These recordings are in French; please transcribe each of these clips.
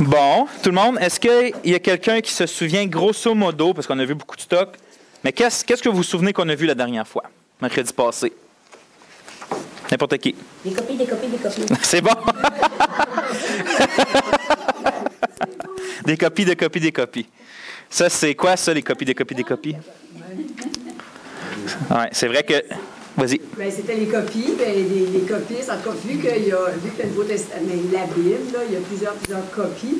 Bon, tout le monde, est-ce qu'il y a quelqu'un qui se souvient grosso modo, parce qu'on a vu beaucoup de stock, mais qu'est-ce que vous vous souvenez qu'on a vu la dernière fois, mercredi passé? N'importe qui. Des copies. C'est bon? Des copies. Ça, c'est quoi, ça, les copies? Ouais, c'est vrai que... Vas-y. Bien, c'était les copies. Bien, les copies, en tout cas, vu que le Nouveau Testament, la Bible, là, il y a plusieurs copies,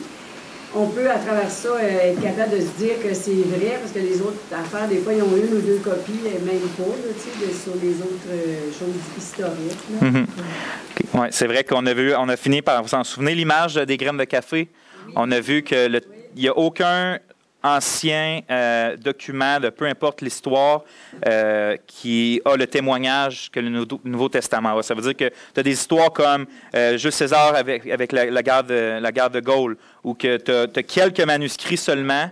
on peut, à travers ça, être capable de se dire que c'est vrai, parce que les autres affaires, des fois, ils ont une ou deux copies, même pas, là, sur les autres choses historiques. Mm-hmm. Okay. Ouais, c'est vrai qu'on a fini par, vous en souvenez, l'image des graines de café? Oui. On a vu qu'il n'y a aucun ancien document, de peu importe l'histoire, qui a le témoignage que le Nouveau Testament a. Ça veut dire que tu as des histoires comme Jules César avec la guerre de Gaulle, ou que tu as quelques manuscrits seulement,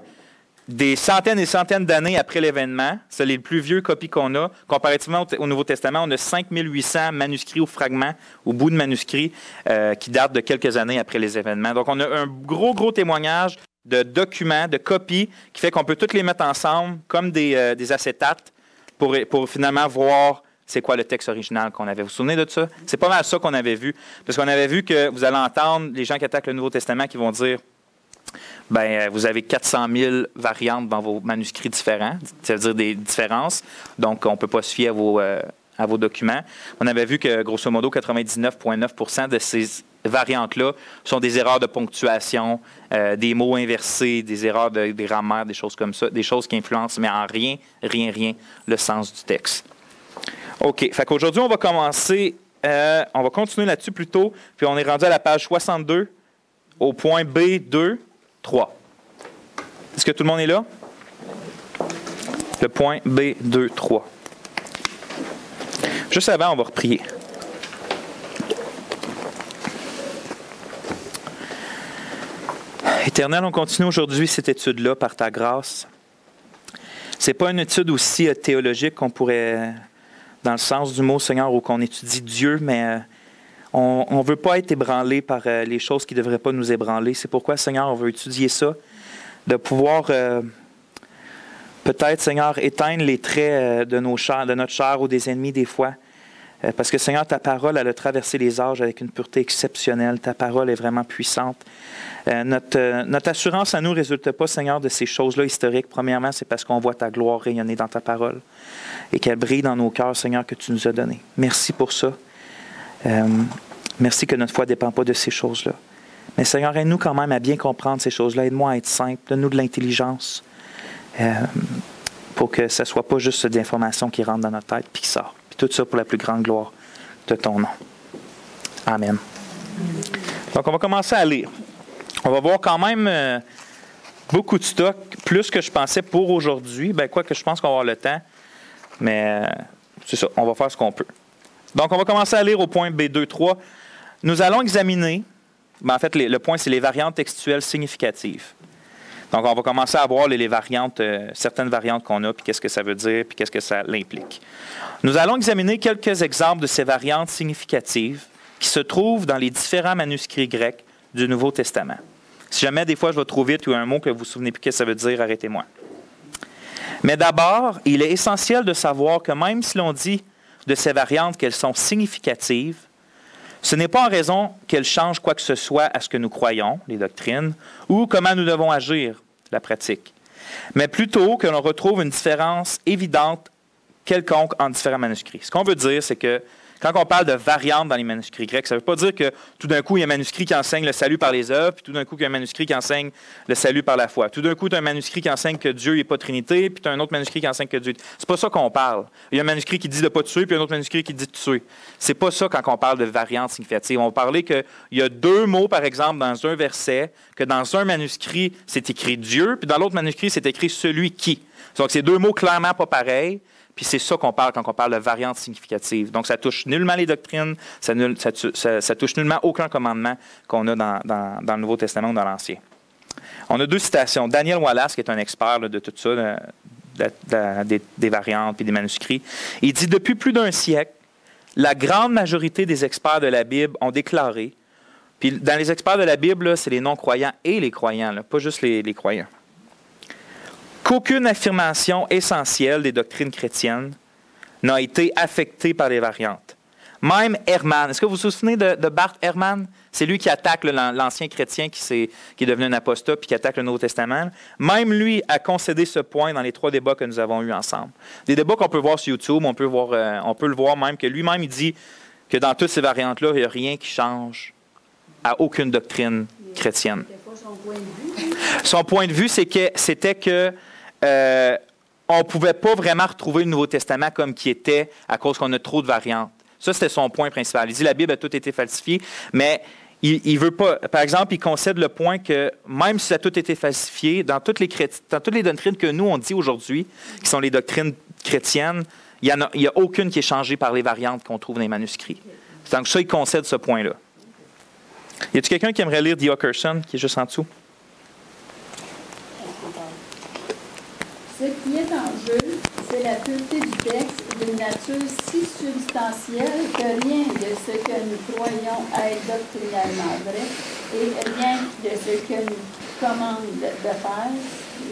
des centaines et centaines d'années après l'événement. C'est les plus vieux copies qu'on a. Comparativement au Nouveau Testament, on a 5800 manuscrits ou fragments, ou bouts de manuscrits, qui datent de quelques années après les événements. Donc, on a un gros témoignage de documents, de copies, qui fait qu'on peut toutes les mettre ensemble comme des acétates pour finalement voir c'est quoi le texte original qu'on avait. Vous vous souvenez de ça? C'est pas mal ça qu'on avait vu. Parce qu'on avait vu que vous allez entendre les gens qui attaquent le Nouveau Testament qui vont dire vous avez 400 000 variantes dans vos manuscrits différents, ça veut dire des différences, donc on ne peut pas se fier à vos documents. On avait vu que, grosso modo, 99,9% de ces variantes-là sont des erreurs de ponctuation, des mots inversés, des erreurs de grammaire, des choses comme ça, des choses qui influencent, mais en rien, le sens du texte. OK. Fait qu'aujourd'hui, on va commencer, on va continuer là-dessus plutôt, puis on est rendu à la page 62, au point B2, 3. Est-ce que tout le monde est là? Le point B2, 3. Juste avant, on va reprier. Éternel, on continue aujourd'hui cette étude-là par ta grâce. Ce n'est pas une étude aussi théologique qu'on pourrait, dans le sens du mot, Seigneur, où qu'on étudie Dieu, mais on ne veut pas être ébranlé par les choses qui ne devraient pas nous ébranler. C'est pourquoi, Seigneur, on veut étudier ça, de pouvoir peut-être, Seigneur, éteindre les traits de notre chair ou des ennemis des fois. Parce que, Seigneur, ta parole, elle a traversé les âges avec une pureté exceptionnelle. Ta parole est vraiment puissante. Notre assurance à nous ne résulte pas, Seigneur, de ces choses-là historiques. Premièrement, c'est parce qu'on voit ta gloire rayonner dans ta parole et qu'elle brille dans nos cœurs, Seigneur, que tu nous as donné. Merci pour ça. Merci que notre foi ne dépend pas de ces choses-là. Mais, Seigneur, aide-nous quand même à bien comprendre ces choses-là. Aide-moi à être simple. Donne-nous de l'intelligence pour que ce ne soit pas juste de l'information qui rentre dans notre tête puis qui sort. Tout ça pour la plus grande gloire de ton nom. Amen. Donc, on va commencer à lire. On va voir quand même beaucoup de stock, plus que je pensais pour aujourd'hui. Quoique je pense qu'on va avoir le temps, mais c'est ça, on va faire ce qu'on peut. Donc, on va commencer à lire au point B2.3. Nous allons examiner, en fait, le point, c'est les variantes textuelles significatives. Donc, on va commencer à voir les variantes, certaines variantes qu'on a, puis qu'est-ce que ça veut dire, puis qu'est-ce que ça implique. Nous allons examiner quelques exemples de ces variantes significatives qui se trouvent dans les différents manuscrits grecs du Nouveau Testament. Si jamais, des fois, je vais trop vite ou un mot que vous ne vous souvenez plus ce que ça veut dire, arrêtez-moi. Mais d'abord, il est essentiel de savoir que même si l'on dit de ces variantes qu'elles sont significatives, ce n'est pas en raison qu'elles changent quoi que ce soit à ce que nous croyons, les doctrines, ou comment nous devons agir, la pratique, mais plutôt que l'on retrouve une différence évidente quelconque en différents manuscrits. Ce qu'on veut dire, c'est que quand on parle de variantes dans les manuscrits grecs, ça ne veut pas dire que tout d'un coup, il y a un manuscrit qui enseigne le salut par les œuvres, puis tout d'un coup, il y a un manuscrit qui enseigne le salut par la foi. Tout d'un coup, tu as un manuscrit qui enseigne que Dieu n'est pas Trinité, puis tu as un autre manuscrit qui enseigne que Dieu... C'est pas ça qu'on parle. Il y a un manuscrit qui dit de ne pas tuer, puis un autre manuscrit qui dit de tuer. C'est pas ça quand on parle de variantes significatives. On va parler qu'il y a deux mots, par exemple, dans un verset, que dans un manuscrit, c'est écrit Dieu, puis dans l'autre manuscrit, c'est écrit celui qui. Donc, c'est deux mots clairement pas pareils. Puis c'est ça qu'on parle quand on parle de variantes significatives. Donc, ça touche nullement les doctrines, ça touche nullement aucun commandement qu'on a dans le Nouveau Testament ou dans l'Ancien. On a deux citations. Daniel Wallace, qui est un expert de tout ça, des variantes et des manuscrits, il dit « Depuis plus d'un siècle, la grande majorité des experts de la Bible ont déclaré, Puis dans les experts de la Bible, c'est les non-croyants et les croyants, là, pas juste les croyants. Qu'aucune affirmation essentielle des doctrines chrétiennes n'a été affectée par les variantes. Même Hermann, est-ce que vous vous souvenez de Bart Ehrman? C'est lui qui attaque l'ancien chrétien qui est devenu un apostat puis qui attaque le Nouveau Testament. Même lui a concédé ce point dans les 3 débats que nous avons eus ensemble. Des débats qu'on peut voir sur YouTube, on peut le voir même, que lui-même il dit que dans toutes ces variantes-là, il n'y a rien qui change à aucune doctrine chrétienne. Son point de vue, c'était que on ne pouvait pas vraiment retrouver le Nouveau Testament comme qui était à cause qu'on a trop de variantes. Ça, c'était son point principal. Il dit que la Bible a tout été falsifié, mais il veut pas. Par exemple, il concède le point que même si ça a tout été falsifié, dans toutes les doctrines que nous, on dit aujourd'hui, qui sont les doctrines chrétiennes, il n'y a aucune qui est changée par les variantes qu'on trouve dans les manuscrits. Donc ça, il concède ce point-là. Y a-t-il quelqu'un qui aimerait lire The Okerson, qui est juste en dessous? Ce qui est en jeu, c'est la pureté du texte d'une nature si substantielle que rien de ce que nous croyons être doctrinalement vrai et rien de ce que nous commande de faire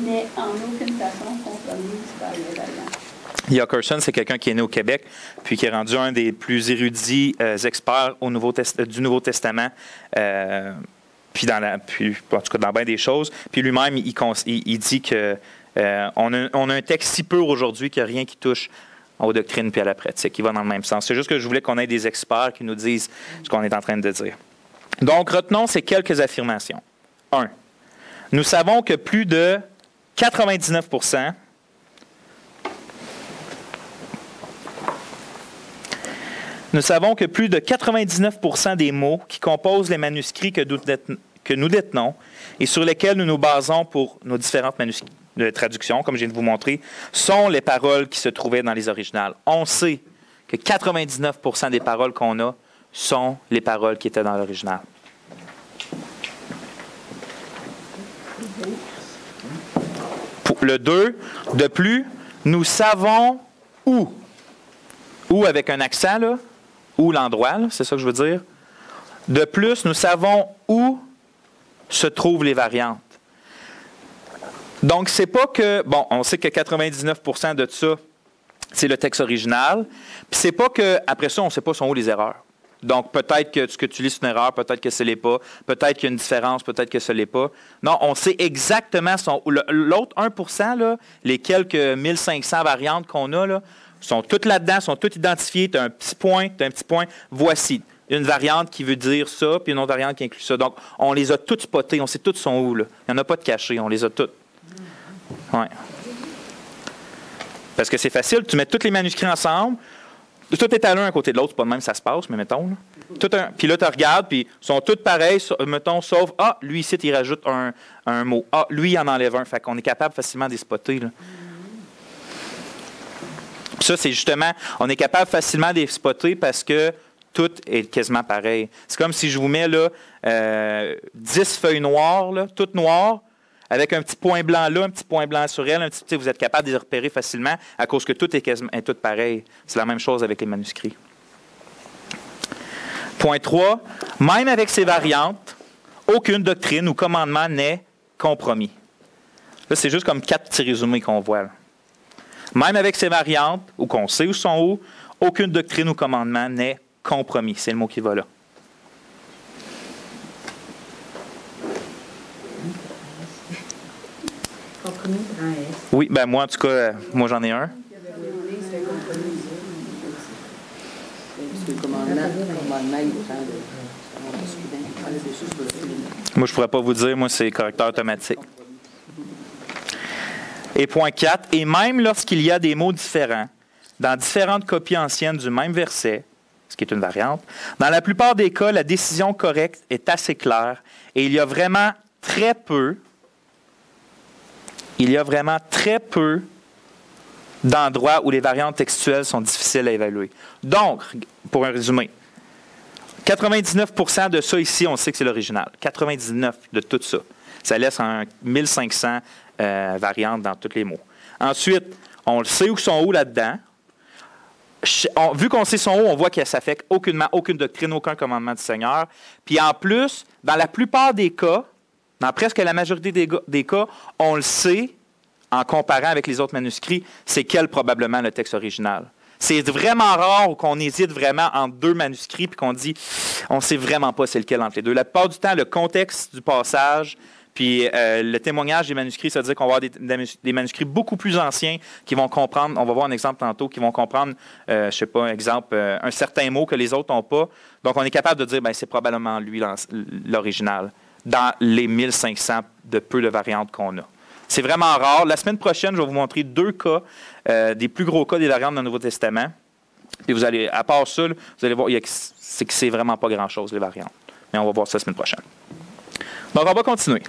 n'est en aucune façon compromis par les variantes. The Okerson, c'est quelqu'un qui est né au Québec, puis qui est rendu un des plus érudits experts du Nouveau Testament, puis en tout cas dans bien des choses. Puis lui-même, il dit que on a un texte si pur aujourd'hui qu'il n'y a rien qui touche aux doctrines puis à la pratique. Il va dans le même sens. C'est juste que je voulais qu'on ait des experts qui nous disent ce qu'on est en train de dire. Donc, retenons ces quelques affirmations. 1. Nous savons que plus de 99%, des mots qui composent les manuscrits que nous détenons et sur lesquels nous nous basons pour nos différentes traductions, comme je viens de vous montrer, sont les paroles qui se trouvaient dans les originales. On sait que 99% des paroles qu'on a sont les paroles qui étaient dans l'original. Pour le 2, de plus, nous savons où avec un accent, là, où l'endroit, là, c'est ça que je veux dire. De plus, nous savons où se trouvent les variantes. Donc, c'est pas que, bon, on sait que 99% de ça, c'est le texte original. Puis c'est pas que, après ça, on ne sait pas sont où les erreurs. Donc, peut-être que ce que tu lis, c'est une erreur, peut-être que ce n'est pas, peut-être qu'il y a une différence, peut-être que ce n'est pas. Non, on sait exactement l'autre 1%, là, les quelques 1500 variantes qu'on a, là, sont toutes là-dedans, sont toutes identifiées. Tu as un petit point, voici. Une variante qui veut dire ça, puis une autre variante qui inclut ça. Donc, on les a toutes spotées, on sait toutes sont où, là. Il n'y en a pas de cachées, on les a toutes. Ouais. Parce que c'est facile, tu mets tous les manuscrits ensemble, tout est à l'un à côté de l'autre, c'est pas de même ça se passe, mais mettons. Là. Puis là, tu regardes, puis ils sont tous pareils, mettons, sauf, lui ici, il rajoute un mot. Lui, il en enlève un. Fait qu'on est capable facilement de les spotter. Là. Puis ça, c'est justement, on est capable facilement de les spotter parce que tout est quasiment pareil. C'est comme si je vous mets là, 10 feuilles noires, là, toutes noires, avec un petit point blanc là, un petit point blanc sur elle, vous êtes capable de les repérer facilement à cause que tout est tout pareil. C'est la même chose avec les manuscrits. Point 3. Même avec ces variantes, aucune doctrine ou commandement n'est compromis. Là, c'est juste comme 4 petits résumés qu'on voit. Là. Même avec ces variantes, ou qu'on sait où sont où, aucune doctrine ou commandement n'est compromis. C'est le mot qui va là. Oui, ben moi, en tout cas, moi j'en ai un. Moi, je ne pourrais pas vous dire, moi, c'est correcteur automatique. Et point 4, et même lorsqu'il y a des mots différents, dans différentes copies anciennes du même verset, ce qui est une variante, dans la plupart des cas, la décision correcte est assez claire et il y a vraiment très peu d'endroits où les variantes textuelles sont difficiles à évaluer. Donc, pour un résumé, 99% de ça ici, on sait que c'est l'original. 99% de tout ça. Ça laisse 1500 variantes dans tous les mots. Ensuite, on sait où sont où là-dedans. vu qu'on sait son haut, on voit que ça n'affecte aucunement aucune doctrine, aucun commandement du Seigneur. Puis en plus, dans la plupart des cas, dans presque la majorité des cas, on le sait, en comparant avec les autres manuscrits, c'est quel probablement le texte original. C'est vraiment rare qu'on hésite vraiment entre deux manuscrits puis qu'on dit, on ne sait vraiment pas c'est lequel entre les deux. La plupart du temps, le contexte du passage puis le témoignage des manuscrits, ça veut dire qu'on va avoir des manuscrits beaucoup plus anciens qui vont comprendre, on va voir un exemple tantôt, qui vont comprendre, je ne sais pas, un exemple, un certain mot que les autres n'ont pas. Donc, on est capable de dire, c'est probablement lui l'original, dans les 1500 de peu de variantes qu'on a. C'est vraiment rare. La semaine prochaine, je vais vous montrer 2 cas, des plus gros cas des variantes dans le Nouveau Testament. Et vous allez, à part ça, vous allez voir, c'est que c'est vraiment pas grand-chose, les variantes. Mais on va voir ça la semaine prochaine. Donc, on va continuer.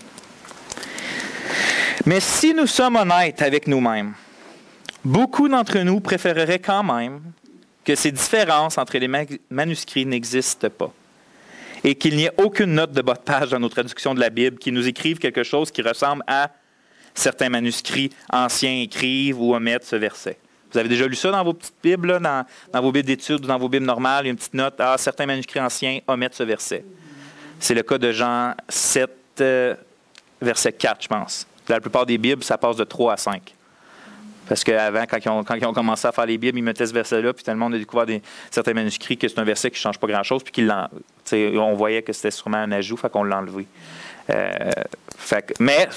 Mais si nous sommes honnêtes avec nous-mêmes, beaucoup d'entre nous préféreraient quand même que ces différences entre les manuscrits n'existent pas et qu'il n'y ait aucune note de bas de page dans nos traductions de la Bible qui nous écrivent quelque chose qui ressemble à certains manuscrits anciens écrivent ou omettent ce verset. Vous avez déjà lu ça dans vos petites Bibles, là, dans vos Bibles d'études ou dans vos Bibles normales, il y a une petite note, certains manuscrits anciens omettent ce verset. C'est le cas de Jean 7, verset 4, je pense. Dans la plupart des Bibles, ça passe de 3 à 5. Parce qu'avant, quand ils ont commencé à faire les Bibles, ils mettaient ce verset-là, puis tout le monde a découvert certains manuscrits que c'est un verset qui ne change pas grand-chose, puis on voyait que c'était sûrement un ajout, fait qu'on l'a enlevé. Mais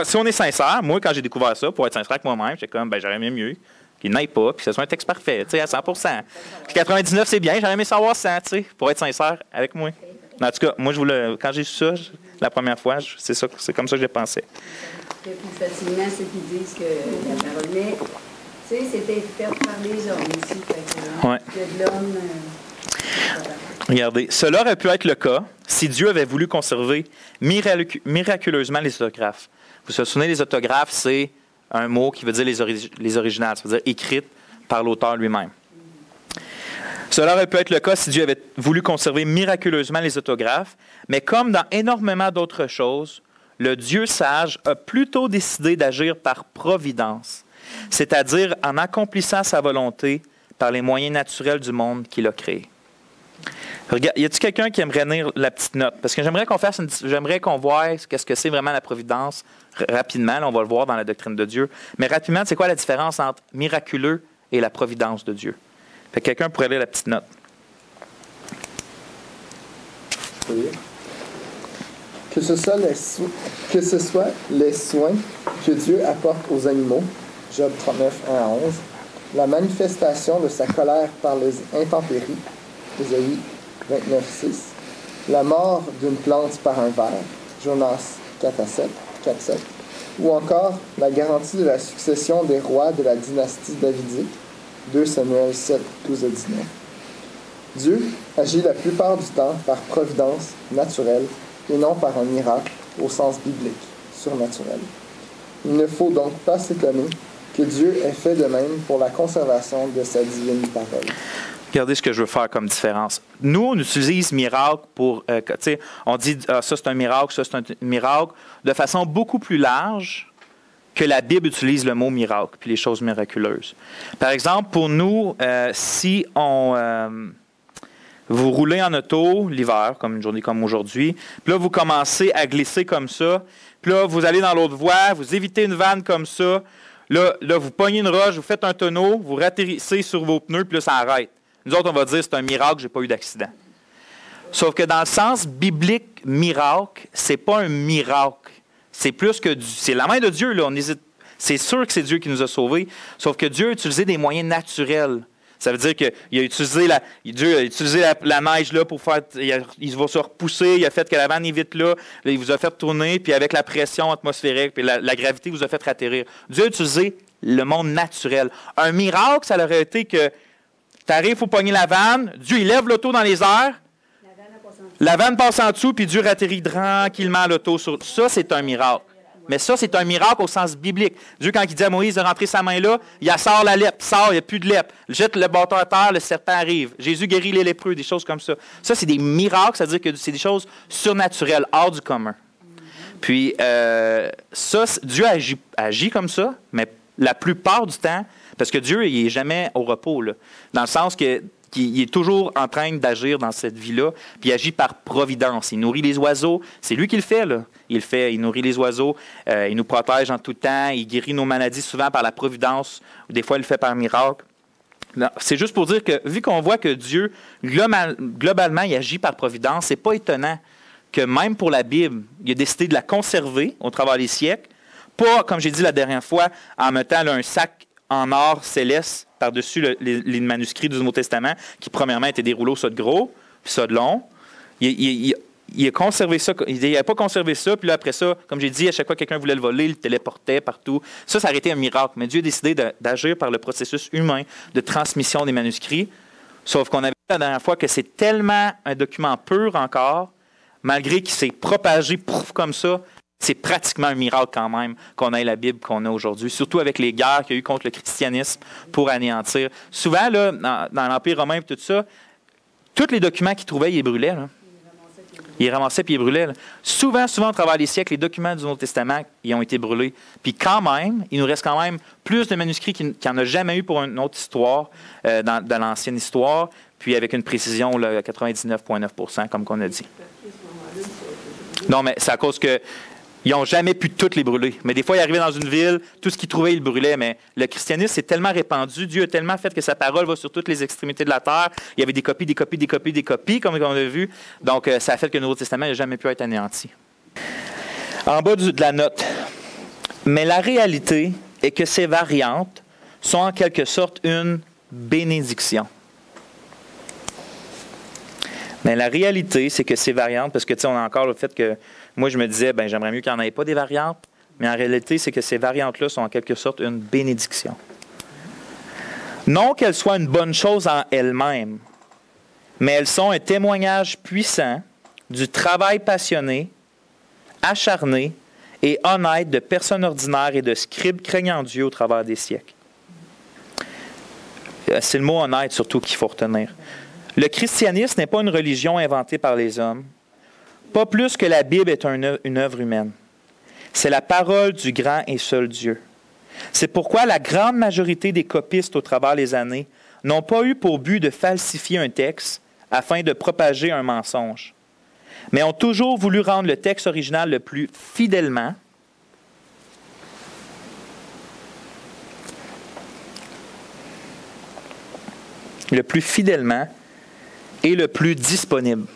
si on est sincère, moi, quand j'ai découvert ça, pour être sincère avec moi-même, j'étais comme, j'aurais aimé mieux qu'il n'aille pas, puis que ce soit un texte parfait, à 100%. Puis 99, c'est bien, j'aurais aimé savoir 100, pour être sincère avec moi. En tout cas, moi, quand j'ai su ça, la première fois, c'est comme ça que j'ai pensé. Plus facilement, ceux qui disent que la parole, mais c'était fait par les hommes aussi, que de l'homme. Regardez, cela aurait pu être le cas si Dieu avait voulu conserver miraculeusement les autographes. Vous vous souvenez, les autographes, c'est un mot qui veut dire les originales, ça veut dire écrites par l'auteur lui-même. Cela aurait pu être le cas si Dieu avait voulu conserver miraculeusement les autographes, mais comme dans énormément d'autres choses, le Dieu sage a plutôt décidé d'agir par providence, c'est-à-dire en accomplissant sa volonté par les moyens naturels du monde qu'il a créé. Regarde, y a-t-il quelqu'un qui aimerait lire la petite note? Parce que j'aimerais qu'on voie qu'est-ce que c'est vraiment la providence rapidement. Là, on va le voir dans la doctrine de Dieu. Mais rapidement, c'est quoi la différence entre miraculeux et la providence de Dieu? Fait que quelqu'un pourrait lire la petite note. Oui. Que ce soit les soins que Dieu apporte aux animaux, Job 39, 1 à 11, la manifestation de sa colère par les intempéries, Ésaïe 29, 6, la mort d'une plante par un ver, Jonas 4 à 7, ou encore la garantie de la succession des rois de la dynastie davidique, 2 Samuel 7, 12 à 19. Dieu agit la plupart du temps par providence naturelle et non par un miracle au sens biblique, surnaturel. Il ne faut donc pas s'étonner que Dieu ait fait de même pour la conservation de sa divine parole. Regardez ce que je veux faire comme différence. Nous, on utilise miracle pour, on dit ça c'est un miracle, ça c'est un miracle, de façon beaucoup plus large que la Bible utilise le mot miracle, puis les choses miraculeuses. Par exemple, pour nous, si vous roulez en auto l'hiver, comme une journée comme aujourd'hui, puis là, vous commencez à glisser comme ça, puis là, vous allez dans l'autre voie, vous évitez une vanne comme ça, là, vous pognez une roche, vous faites un tonneau, vous ratterrissez sur vos pneus, puis là, ça arrête. Nous autres, on va dire c'est un miracle, je n'ai pas eu d'accident. Sauf que dans le sens biblique, miracle, c'est pas un miracle. C'est plus que c'est la main de Dieu, là. C'est sûr que c'est Dieu qui nous a sauvés, sauf que Dieu a utilisé des moyens naturels. Ça veut dire que Dieu a utilisé la neige là pour faire. Il va se repousser, il a fait que la vanne est vite là, il vous a fait tourner, puis avec la pression atmosphérique, puis la gravité vous a fait atterrir. Dieu a utilisé le monde naturel. Un miracle, ça aurait été que tu arrives, il faut pogner la vanne, Dieu il lève l'auto dans les airs, la vanne passe en dessous, puis Dieu atterrit tranquillement l'auto sur. Ça, c'est un miracle. Mais ça, c'est un miracle au sens biblique. Dieu, quand il dit à Moïse de rentrer sa main là, il sort la lèpre, il n'y a plus de lèpre. Jette le bâton à terre, le serpent arrive. Jésus guérit les lépreux, des choses comme ça. Ça, c'est des miracles, c'est-à-dire que c'est des choses surnaturelles, hors du commun. Puis, ça, Dieu agit comme ça, mais la plupart du temps, Parce que Dieu, il n'est jamais au repos, là. Dans le sens qu'il est toujours en train d'agir dans cette vie-là, puis il agit par providence. Il nourrit les oiseaux, c'est lui qui le fait, là. Il nourrit les oiseaux, il nous protège en tout temps, il guérit nos maladies souvent par la providence, ou des fois il le fait par miracle. C'est juste pour dire que, vu qu'on voit que Dieu, globalement, il agit par providence, c'est pas étonnant que même pour la Bible, il a décidé de la conserver au travers des siècles, pas, comme j'ai dit la dernière fois, en mettant là, un sac en or céleste par-dessus les manuscrits du Nouveau Testament, qui premièrement étaient des rouleaux, ça de gros, puis ça de long. Il a conservé ça, il n'avait pas conservé ça, puis là, après ça, comme j'ai dit, à chaque fois que quelqu'un voulait le voler, il le téléportait partout. Ça aurait été un miracle. Mais Dieu a décidé d'agir par le processus humain de transmission des manuscrits. Sauf qu'on avait vu la dernière fois que c'est tellement un document pur encore, malgré qu'il s'est propagé comme ça, c'est pratiquement un miracle quand même qu'on ait la Bible qu'on a aujourd'hui, surtout avec les guerres qu'il y a eu contre le christianisme pour anéantir. Souvent, là, dans l'Empire romain et tout ça, tous les documents qu'ils trouvaient, ils les brûlaient, là. Il les ramassait puis il les brûlait. Là. Souvent, au travers des siècles, les documents du Nouveau Testament ils ont été brûlés. Puis quand même, il nous reste quand même plus de manuscrits qu'il n'y en a jamais eu pour une autre histoire, dans l'ancienne histoire, puis avec une précision là, 99,9 % comme qu'on a dit. Non, mais c'est à cause que ils n'ont jamais pu toutes les brûler. Mais des fois, ils arrivaient dans une ville, tout ce qu'ils trouvaient, ils le brûlaient. Mais le christianisme s'est tellement répandu, Dieu a tellement fait que sa parole va sur toutes les extrémités de la terre. Il y avait des copies, comme on a vu. Donc, ça a fait que le Nouveau Testament n'a jamais pu être anéanti. En bas de la note. Mais la réalité est que ces variantes sont en quelque sorte une bénédiction. Mais la réalité, c'est que ces variantes, parce que tu sais, on a encore le fait que moi, je me disais, ben j'aimerais mieux qu'il n'y en ait pas des variantes, mais en réalité, c'est que ces variantes-là sont en quelque sorte une bénédiction. Non qu'elles soient une bonne chose en elles-mêmes, mais elles sont un témoignage puissant du travail passionné, acharné et honnête de personnes ordinaires et de scribes craignant Dieu au travers des siècles. C'est le mot honnête surtout qu'il faut retenir. Le christianisme n'est pas une religion inventée par les hommes, pas plus que la Bible est une œuvre humaine. C'est la parole du grand et seul Dieu. C'est pourquoi la grande majorité des copistes au travers les années n'ont pas eu pour but de falsifier un texte afin de propager un mensonge, mais ont toujours voulu rendre le texte original le plus fidèlement et le plus disponible.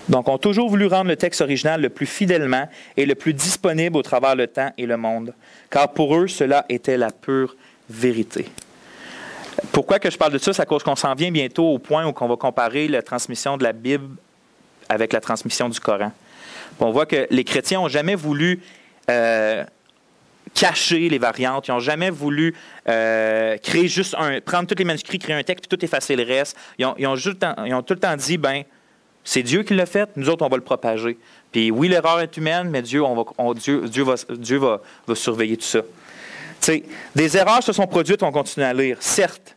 Donc, ont toujours voulu rendre le texte original le plus fidèlement et le plus disponible au travers le temps et le monde, car pour eux, cela était la pure vérité. Pourquoi que je parle de ça? C'est à cause qu'on s'en vient bientôt au point où on va comparer la transmission de la Bible avec la transmission du Coran. Puis on voit que les chrétiens n'ont jamais voulu cacher les variantes. Ils n'ont jamais voulu créer juste prendre tous les manuscrits, créer un texte, puis tout effacer le reste. Ils ont tout le temps dit, ben c'est Dieu qui l'a fait, nous autres, on va le propager. Puis oui, l'erreur est humaine, mais Dieu va surveiller tout ça. T'sais, des erreurs se sont produites, on continue à lire, certes,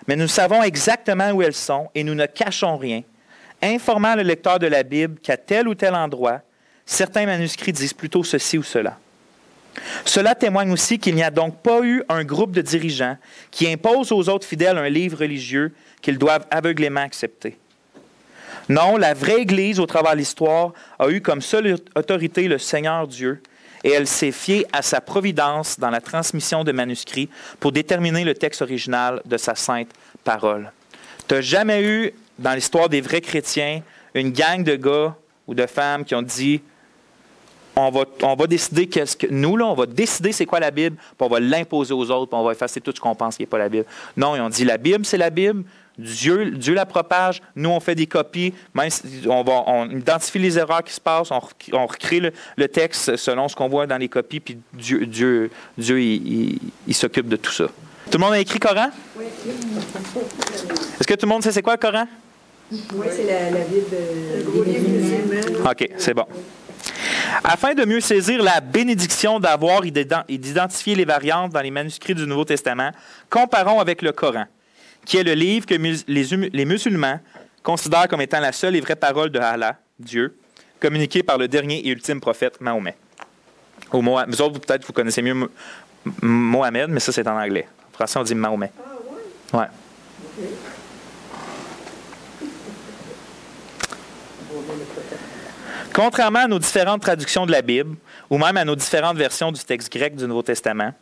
mais nous savons exactement où elles sont et nous ne cachons rien, informant le lecteur de la Bible qu'à tel ou tel endroit, certains manuscrits disent plutôt ceci ou cela. Cela témoigne aussi qu'il n'y a donc pas eu un groupe de dirigeants qui imposent aux autres fidèles un livre religieux qu'ils doivent aveuglément accepter. Non, la vraie Église, au travers de l'histoire, a eu comme seule autorité le Seigneur Dieu, et elle s'est fiée à sa providence dans la transmission de manuscrits pour déterminer le texte original de sa sainte parole. Tu n'as jamais eu, dans l'histoire des vrais chrétiens, une gang de gars ou de femmes qui ont dit on va décider on va décider c'est quoi la Bible, puis on va l'imposer aux autres, puis on va effacer tout ce qu'on pense qui n'est pas la Bible. Non, ils ont dit la Bible, c'est la Bible. Dieu la propage, nous on fait des copies, même on identifie les erreurs qui se passent, on recrée le texte selon ce qu'on voit dans les copies, puis Dieu il s'occupe de tout ça. Tout le monde a écrit Coran? Oui. Est-ce que tout le monde sait c'est quoi le Coran? Oui, c'est la Bible des musulmans. OK, c'est bon. Afin de mieux saisir la bénédiction d'avoir et d'identifier les variantes dans les manuscrits du Nouveau Testament, comparons avec le Coran, qui est le livre que les musulmans considèrent comme étant la seule et vraie parole de Allah, Dieu, communiquée par le dernier et ultime prophète, Mahomet. Ou vous autres, peut-être, vous connaissez mieux Mohamed, mais ça, c'est en anglais. En français, on dit Mahomet. Ah, ouais? Ouais. OK. Contrairement à nos différentes traductions de la Bible, ou même à nos différentes versions du texte grec du Nouveau Testament,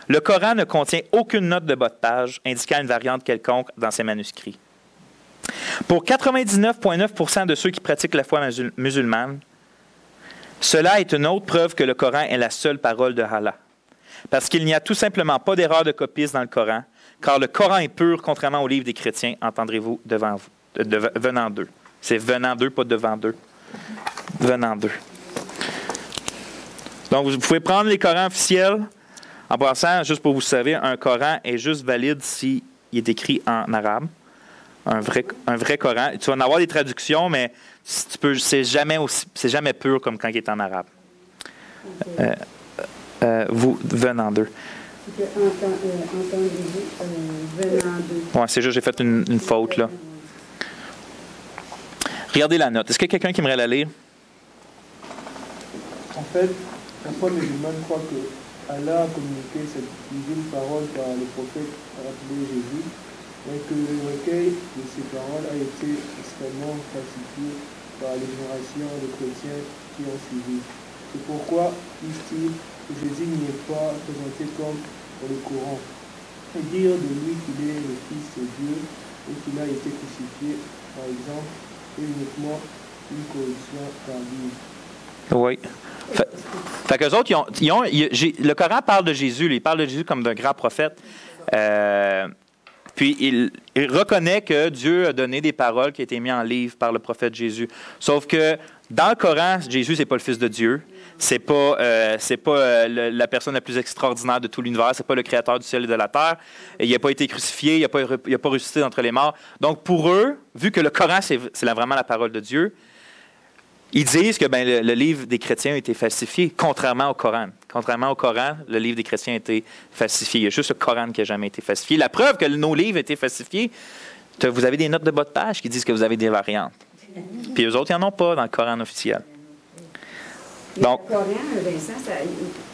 le Coran ne contient aucune note de bas de page indiquant une variante quelconque dans ses manuscrits. Pour 99,9% de ceux qui pratiquent la foi musulmane, cela est une autre preuve que le Coran est la seule parole de Allah. Parce qu'il n'y a tout simplement pas d'erreur de copisme dans le Coran, car le Coran est pur, contrairement au livre des chrétiens, entendrez-vous venant d'eux. C'est venant d'eux, pas devant d'eux. Venant d'eux. Donc, vous pouvez prendre les Corans officiels. En passant, juste pour vous savoir, un Coran est juste valide s'il est écrit en arabe. Un vrai Coran. Tu vas en avoir des traductions, mais c'est jamais pur comme quand il est en arabe. Vous, venant d'eux. Entendez-vous, venant d'eux. Oui, c'est juste, j'ai fait une faute, là. Regardez la note. Est-ce qu'il y a quelqu'un qui aimerait la lire? En fait, la foi musulmane croit que Allah a communiqué cette divine parole par le prophète appelé Jésus, mais que le recueil de ces paroles a été extrêmement falsifié par les générations de chrétiens qui ont suivi. C'est pourquoi, disent-ils, que Jésus n'y est pas présenté comme dans le Coran. Et dire de lui qu'il est le Fils de Dieu et qu'il a été crucifié, par exemple, est uniquement une corruption tardive. Oui. Fait qu'eux autres, le Coran parle de Jésus, il parle de Jésus comme d'un grand prophète. Puis il reconnaît que Dieu a donné des paroles qui ont été mises en livre par le prophète Jésus. Sauf que dans le Coran, Jésus, c'est pas le Fils de Dieu. C'est pas la personne la plus extraordinaire de tout l'univers. C'est pas le créateur du ciel et de la terre. Il n'a pas été crucifié, il n'a pas ressuscité d'entre les morts. Donc pour eux, vu que le Coran, c'est vraiment la parole de Dieu, ils disent que le livre des chrétiens a été falsifié, contrairement au Coran. Contrairement au Coran, le livre des chrétiens a été falsifié. Il y a juste le Coran qui n'a jamais été falsifié. La preuve que nos livres ont été falsifiés, vous avez des notes de bas de page qui disent que vous avez des variantes. Puis eux autres, ils n'en ont pas dans le Coran officiel. Donc, le Coran, Vincent,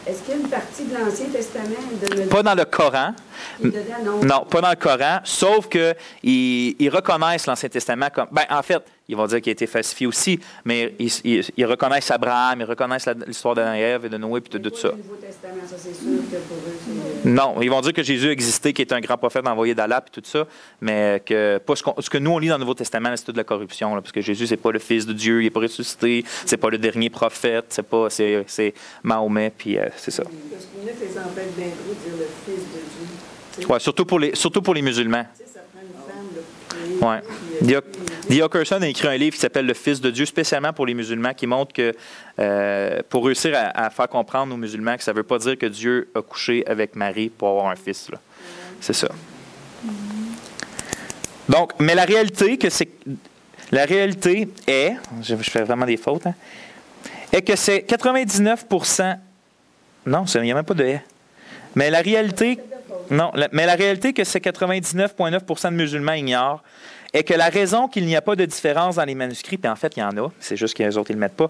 est-ce qu'il y a une partie de l'Ancien Testament? Pas dans le Coran. Non, pas dans le Coran, sauf qu'ils reconnaissent l'Ancien Testament comme... en fait, ils vont dire qu'il a été falsifié aussi, mais ils reconnaissent Abraham, ils reconnaissent l'histoire d'Adam et Ève et de Noé, puis de tout ça. Le Nouveau Testament, ça c'est sûr que pour eux, c'est... Non, ils vont dire que Jésus existait, qu'il est un grand prophète envoyé d'Allah, puis tout ça, mais que pas ce que nous, on lit dans le Nouveau Testament, c'est toute de la corruption, là, parce que Jésus, c'est pas le Fils de Dieu, il n'est pas ressuscité, c'est pas le dernier prophète, c'est Mahomet, puis c'est ça. Parce qu'on a fait en fait d'intro dire le Fils de Dieu. Oui, surtout pour les musulmans. Ça prend une femme, Oui. D. Okerson a écrit un livre qui s'appelle Le Fils de Dieu, spécialement pour les musulmans, qui montre que pour réussir à faire comprendre aux musulmans que ça ne veut pas dire que Dieu a couché avec Marie pour avoir un fils. Là. C'est ça. Donc, mais la réalité est, je fais vraiment des fautes, est que c'est 99%. Non, il n'y a même pas de « est ». Mais la réalité, que c'est 99,9% de musulmans ignorent est que la raison qu'il n'y a pas de différence dans les manuscrits, puis en fait, il y en a, c'est juste que les autres, ils ne le mettent pas,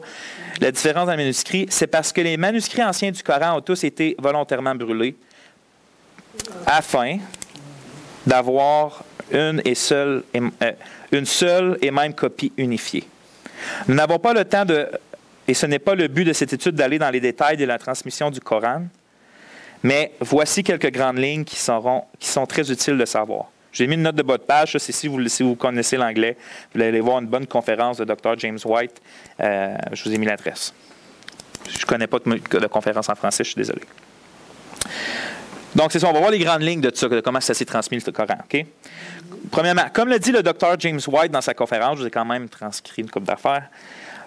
la différence dans les manuscrits, c'est parce que les manuscrits anciens du Coran ont tous été volontairement brûlés afin d'avoir une seule et même copie unifiée. Nous n'avons pas le temps et ce n'est pas le but de cette étude d'aller dans les détails de la transmission du Coran, mais voici quelques grandes lignes qui sont très utiles de savoir. J'ai mis une note de bas de page. Ça, c'est si vous connaissez l'anglais, vous allez voir une bonne conférence de Dr. James White. Je vous ai mis l'adresse. Je ne connais pas de conférence en français, je suis désolé. Donc, c'est ça. On va voir les grandes lignes de tout ça, de comment ça s'est transmis le Coran. Okay? Premièrement, comme le dit le Dr. James White dans sa conférence, je vous ai quand même transcrit une couple d'affaires,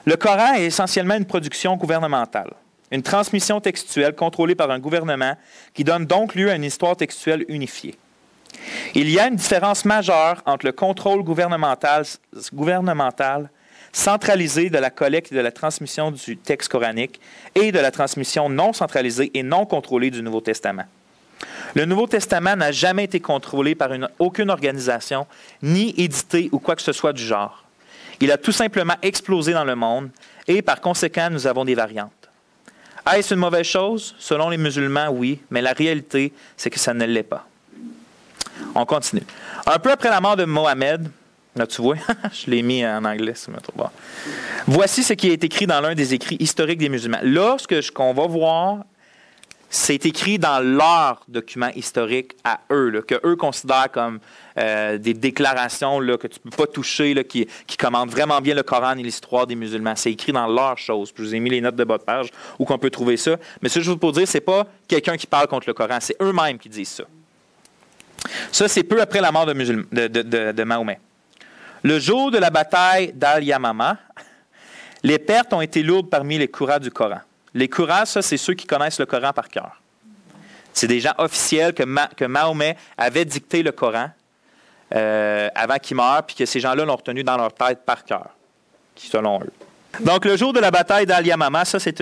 le Coran est essentiellement une production gouvernementale. Une transmission textuelle contrôlée par un gouvernement qui donne donc lieu à une histoire textuelle unifiée. Il y a une différence majeure entre le contrôle gouvernemental centralisé de la collecte et de la transmission du texte coranique et de la transmission non centralisée et non contrôlée du Nouveau Testament. Le Nouveau Testament n'a jamais été contrôlé par aucune organisation, ni édité ou quoi que ce soit du genre. Il a tout simplement explosé dans le monde et par conséquent, nous avons des variantes. Est-ce une mauvaise chose? Selon les musulmans, oui, mais la réalité, c'est que ça ne l'est pas. On continue. Un peu après la mort de Mohammed, là tu vois, je l'ai mis en anglais, ça me trouve pas. Voici ce qui est écrit dans l'un des écrits historiques des musulmans. Là, ce qu'on va voir, c'est écrit dans leurs documents historiques à eux, là, que eux considèrent comme des déclarations là, que tu ne peux pas toucher, là, qui commandent vraiment bien le Coran et l'histoire des musulmans. C'est écrit dans leurs choses. Je vous ai mis les notes de bas de page où qu'on peut trouver ça. Mais ça, je veux pour dire, ce n'est pas quelqu'un qui parle contre le Coran, c'est eux-mêmes qui disent ça. Ça, c'est peu après la mort de Mahomet. Le jour de la bataille d'Al-Yamama, les pertes ont été lourdes parmi les Qurras du Coran. Les Qurras, ça, c'est ceux qui connaissent le Coran par cœur. C'est des gens officiels que Mahomet avait dicté le Coran avant qu'il meure, puis que ces gens-là l'ont retenu dans leur tête par cœur, selon eux. Donc, le jour de la bataille d'Al-Yamama, ça, c'est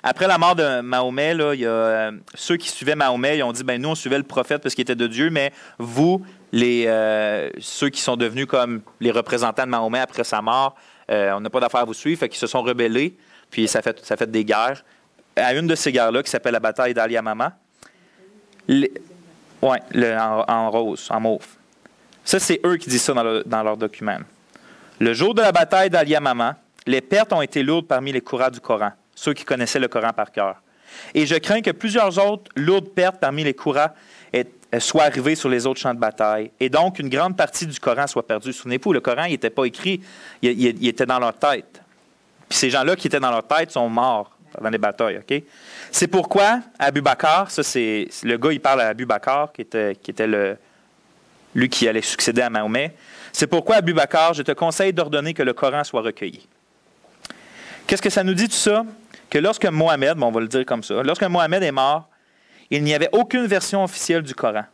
après la mort de Mahomet, là, il y a ceux qui suivaient Mahomet, ils ont dit, nous, on suivait le prophète parce qu'il était de Dieu, mais vous, ceux qui sont devenus comme les représentants de Mahomet après sa mort, on n'a pas d'affaire à vous suivre, fait qu'ils se sont rebellés, puis ça fait des guerres. À une de ces guerres-là, qui s'appelle la bataille d'Al-Yamama, en rose, en mauve. Ça, c'est eux qui disent ça dans leur document. Le jour de la bataille d'Al-Yamama, les pertes ont été lourdes parmi les Qurras du Coran, ceux qui connaissaient le Coran par cœur. Et je crains que plusieurs autres lourdes pertes parmi les Qurras soient arrivées sur les autres champs de bataille. Et donc, une grande partie du Coran soit perdue. Souvenez-vous, le Coran, il n'était pas écrit, il était dans leur tête. Puis ces gens-là qui étaient dans leur tête sont morts dans les batailles. OK? C'est pourquoi Abu Bakr, ça c'est le gars, il parle à Abu Bakr, qui était lui qui allait succéder à Mahomet. C'est pourquoi, Abu Bakr, je te conseille d'ordonner que le Coran soit recueilli. Qu'est-ce que ça nous dit tout ça? Que lorsque Mohammed, on va le dire comme ça, lorsque Mohammed est mort, il n'y avait aucune version officielle du Coran.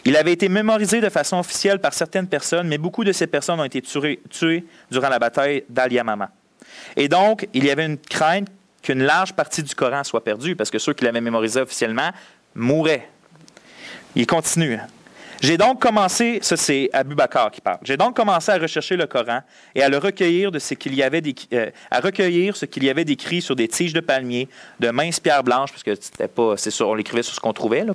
Il avait été mémorisé de façon officielle par certaines personnes, mais beaucoup de ces personnes ont été tuées durant la bataille d'Al-Yamama. Et donc, il y avait une crainte qu'une large partie du Coran soit perdue, parce que ceux qui l'avaient mémorisé officiellement mouraient. Il continue. J'ai donc commencé, ça c'est Abu Bakr qui parle, j'ai donc commencé à rechercher le Coran et à le recueillir ce qu'il y avait d'écrit sur des tiges de palmier, de minces pierres blanches, parce que c'était pas, c'est sûr, on l'écrivait sur ce qu'on trouvait, là,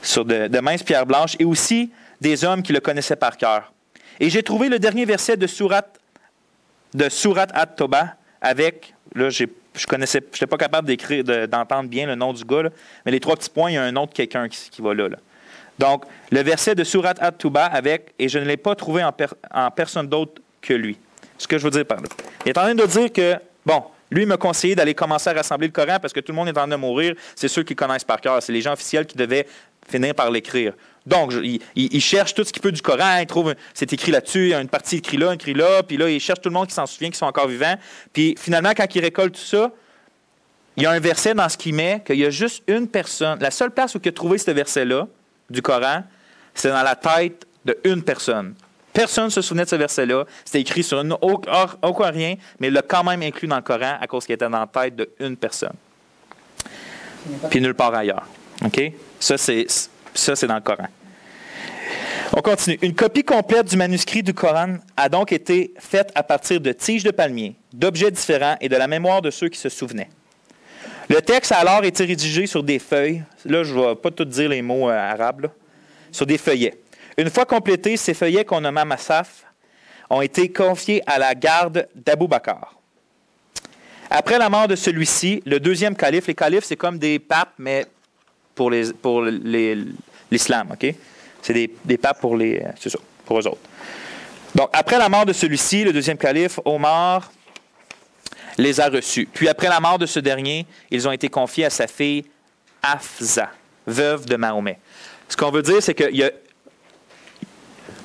sur de minces pierres blanches, et aussi des hommes qui le connaissaient par cœur. Et j'ai trouvé le dernier verset de Surat At-Tawbah avec, là, je n'étais pas capable d'entendre bien le nom du gars, là, mais les trois petits points, il y a un nom de quelqu'un qui va là. Donc, le verset de Surat At-Tawbah avec « Et je ne l'ai pas trouvé en personne d'autre que lui ». Ce que je veux dire par là. Il est en train de dire que, lui m'a conseillé d'aller commencer à rassembler le Coran parce que tout le monde est en train de mourir. C'est ceux qui connaissent par cœur. C'est les gens officiels qui devaient finir par l'écrire. Donc, il cherche tout ce qu'il peut du Coran. Il trouve, c'est écrit là-dessus, il y a une partie écrite là, puis là, il cherche tout le monde qui s'en souvient, qui sont encore vivants. Puis finalement, quand il récolte tout ça, il y a un verset dans ce qu'il met qu'il y a juste une personne. La seule place où il a trouvé ce verset-là, du Coran, c'est dans la tête d'une personne. Personne ne se souvenait de ce verset-là. C'était écrit sur aucun rien, mais il l'a quand même inclus dans le Coran à cause qu'il était dans la tête d'une personne. Puis nulle part ailleurs. OK? Ça, c'est dans le Coran. On continue. Une copie complète du manuscrit du Coran a donc été faite à partir de tiges de palmier, d'objets différents et de la mémoire de ceux qui se souvenaient. Le texte a alors été rédigé sur des feuilles. Là, je ne vais pas tout dire les mots arabes. Là. Sur des feuillets. Une fois complétés, ces feuillets qu'on nomma Masaf ont été confiés à la garde d'Abu Bakr. Après la mort de celui-ci, le deuxième calife, les califes, c'est comme des papes, mais pour l'islam. OK? C'est des papes c'est ça, pour eux autres. Donc, après la mort de celui-ci, le deuxième calife, Omar les a reçus. Puis après la mort de ce dernier, ils ont été confiés à sa fille Hafsa, veuve de Mahomet. Ce qu'on veut dire, c'est que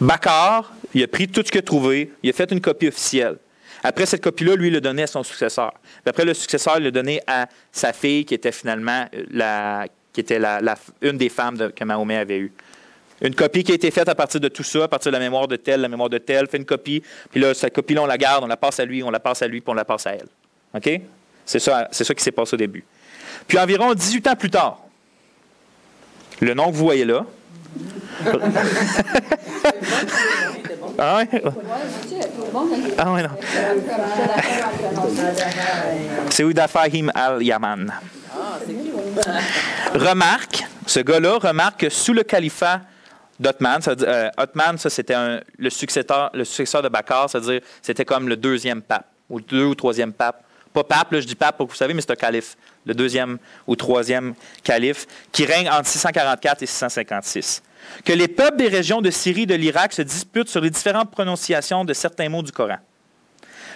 Bakr, il a pris tout ce qu'il a trouvé, il a fait une copie officielle. Après cette copie-là, lui, il l'a donné à son successeur. Puis après, le successeur, il l'a donné à sa fille, qui était finalement une des femmes que Mahomet avait eue. Une copie qui a été faite à partir de tout ça, à partir de la mémoire de tel, fait une copie, puis là, cette copie-là, on la garde, on la passe à lui, puis on la passe à elle. OK? C'est ça qui s'est passé au début. Puis environ 18 ans plus tard, le nom que vous voyez là, Ah ouais? Ouais, je dis, tout le monde a dit. Ah ouais, non. C'est Ouda Fahim al-Yaman. Remarque, ce gars-là remarque que sous le califat d'Othman, Othman, ça c'était le successeur de Bakar, c'est-à-dire c'était comme le deuxième pape, ou deux ou troisième pape. Pas pape, là, je dis pape pour que vous savez, mais c'est un calife, le deuxième ou troisième calife, qui règne entre 644 et 656. Que les peuples des régions de Syrie et de l'Irak se disputent sur les différentes prononciations de certains mots du Coran.